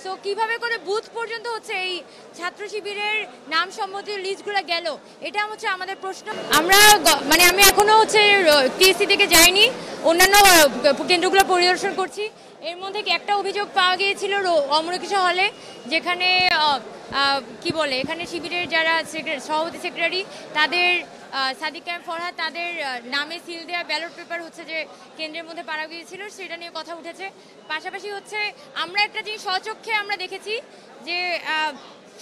So কিভাবে করে booth পর্যন্ত হচ্ছে এই ছাত্র শিবিরের নাম সম্বন্ধিত লিস্টগুলো গেল, এটা হচ্ছে আমাদের প্রশ্ন। আমরা মানে আমি এখনো হচ্ছে টিএসসি থেকে যাইনি, অন্যান্য কেন্দ্রগুলো পরিদর্শন করছি। এর মধ্যে একটা অভিযোগ পাওয়া গিয়েছিল অমরকিশোর হলে, যেখানে কি বলে এখানে শিবিরের যারা সভাপতি সেক্রেটারি তাদের সাদিক কায়েম ফরহাদ তাদের নামে সিল দেওয়া ব্যালট পেপার হচ্ছে যে কেন্দ্রের মধ্যে পাওয়া গিয়েছিল, সেটা নিয়ে কথা উঠেছে। পাশাপাশি হচ্ছে আমরা একটা জিনিস স্বচক্ষে আমরা দেখেছি যে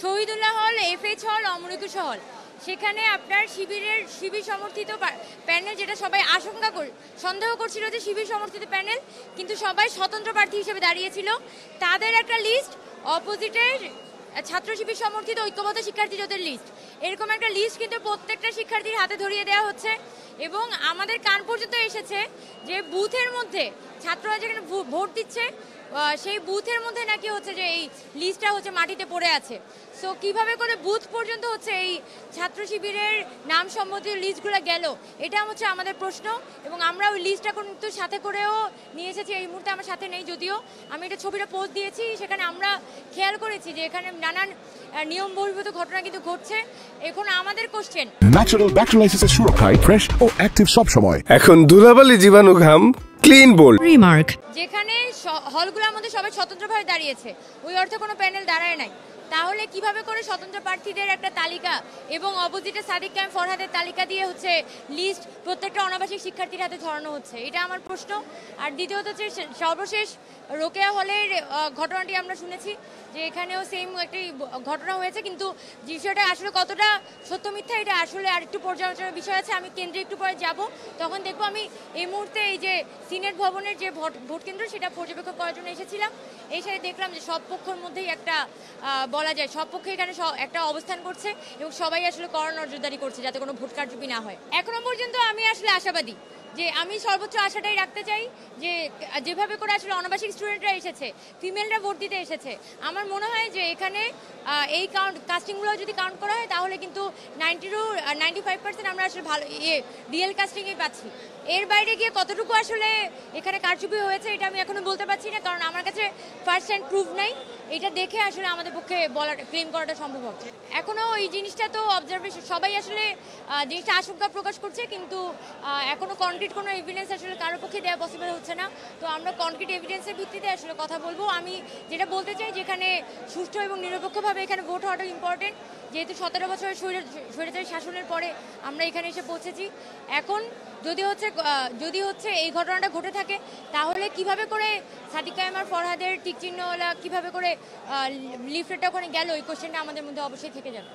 শহীদুল্লাহ হল, এফএইচ হল, অমরকিশোর হল, সেখানে আপনার শিবির সমর্থিত প্যানেল, যেটা সবাই সন্দেহ করছিল যে শিবির সমর্থিত প্যানেল, কিন্তু সবাই স্বতন্ত্র প্রার্থী হিসেবে দাঁড়িয়েছিল। তাদের একটা লিস্ট, অপোজিটের ছাত্র শিবির সমর্থিত ঐক্যবদ্ধ শিক্ষার্থী জোটের লিস্ট, এরকম একটা লিস্ট কিন্তু প্রত্যেকটা শিক্ষার্থীর হাতে ধরিয়ে দেওয়া হচ্ছে। এবং আমাদের কান পর্যন্ত এসেছে যে বুথের মধ্যে ছাত্ররা যেখানে ভোট দিচ্ছে সেই বুথের মধ্যে নাকি হচ্ছে যে এই লিস্টটা হচ্ছে মাটিতে পড়ে আছে। সো কিভাবে করে বুথ পর্যন্ত হচ্ছে এই ছাত্র শিবিরের নাম সম্বন্ধিত লিস্টগুলো গেল, এটা হচ্ছে আমাদের প্রশ্ন। এবং আমরা ওই লিস্টটা কিন্তু সাথে করেও নিয়ে এসেছি। এই মুহূর্তে আমার সাথে নেই, যদিও আমি এটা ছবিটা পোস্ট দিয়েছি। সেখানে আমরা খেয়াল করেছি যে এখানে নানান নিয়ম বহির্ভূত ঘটনা কিন্তু ঘটছে। এখন আমাদের কোশ্চেন, ন্যাচারাল ব্যাকটেরিয়ালাইসিসের সুরক্ষায় ফ্রেশ ও অ্যাক্টিভ সব সময়। এখন ধুলাবালি জীবাণু ঘাম ক্লিন বোল্ড রিমার্ক, যেখানে হলগুলোর মধ্যে সবাই স্বতন্ত্রভাবে দাঁড়িয়েছে, ওই অর্থে কোনো প্যানেল দাঁড়ায় নাই, তাহলে কিভাবে করে স্বতন্ত্র প্রার্থীদের একটা তালিকা এবং অপোজিটে সাদিক কায়েম ফরহাদের তালিকা দিয়ে হচ্ছে লিস্ট প্রত্যেকটা অনাবাসিক শিক্ষার্থীর হাতে ধরানো হচ্ছে, এটা আমার প্রশ্ন। আর দ্বিতীয়ত হচ্ছে সর্বশেষ রোকেয়া হলের ঘটনাটি আমরা শুনেছি যে এখানেও সেম একটি ঘটনা হয়েছে, কিন্তু বিষয়টা আসলে কতটা সত্য মিথ্যা এটা আসলে আরেকটু পর্যালোচনার বিষয় আছে। আমি কেন্দ্রে একটু পরে যাব, তখন দেখবো। আমি এই মুহূর্তে এই যে সিনেট ভবনের যে ভোট কেন্দ্র সেটা পর্যবেক্ষণ করার জন্য এসেছিলাম। এই সাথে দেখলাম যে সব পক্ষের মধ্যেই একটা বলা যায় সব পক্ষে এখানে একটা অবস্থান করছে এবং সবাই আসলে কড়া নজরদারি করছে যাতে কোনো ভোট কারচুপি না হয়। এখনো পর্যন্ত আমি আসলে আশাবাদী যে আমি সর্বোচ্চ আশাটাই রাখতে চাই যে যেভাবে করে আসলে অনাবাসিক স্টুডেন্টরা এসেছে, ফিমেলরা ভোট দিতে এসেছে, আমার মনে হয় যে এখানে এই কাস্টিংগুলো যদি কাউন্ট করা হয় তাহলে কিন্তু 90-95% আমরা আসলে ভালো রিয়েল কাস্টিংই পাচ্ছি। এর বাইরে গিয়ে কতটুকু আসলে এখানে কারচুপি হয়েছে এটা আমি এখনো বলতে পারছি না, কারণ আমার কাছে ফার্স্ট হ্যান্ড প্রুফ নাই। এটা দেখে আসলে আমাদের পক্ষে ক্লেম করাটা সম্ভব হচ্ছে। এখনো এই জিনিসটা তো অবজারভেশন, সবাই আসলে জিনিসটা আশঙ্কা প্রকাশ করছে, কিন্তু এখনো কনক্রিট কোনো এভিডেন্স আসলে কারোর পক্ষে দেওয়া পসিবল হচ্ছে না। তো আমরা কনক্রিট এভিডেন্সের ভিত্তিতে আসলে কথা বলবো। আমি যেটা বলতে চাই, যেখানে সুষ্ঠু এবং নিরপেক্ষভাবে এখানে ভোট হওয়াটা ইম্পর্টেন্ট, যেহেতু 17 বছরের স্বৈরাচারী শাসনের পরে আমরা এখানে এসে পৌঁছেছি। এখন যদি হচ্ছে এই ঘটনাটা ঘটে থাকে, তাহলে কিভাবে করে সাদিক কায়েম আর ফরহাদের টিকচিহ্নওয়ালা কিভাবে করে লিফলেটটা ওখানে গেল, এই কোশ্চেনটা আমাদের মধ্যে অবশ্যই থেকে যাবে।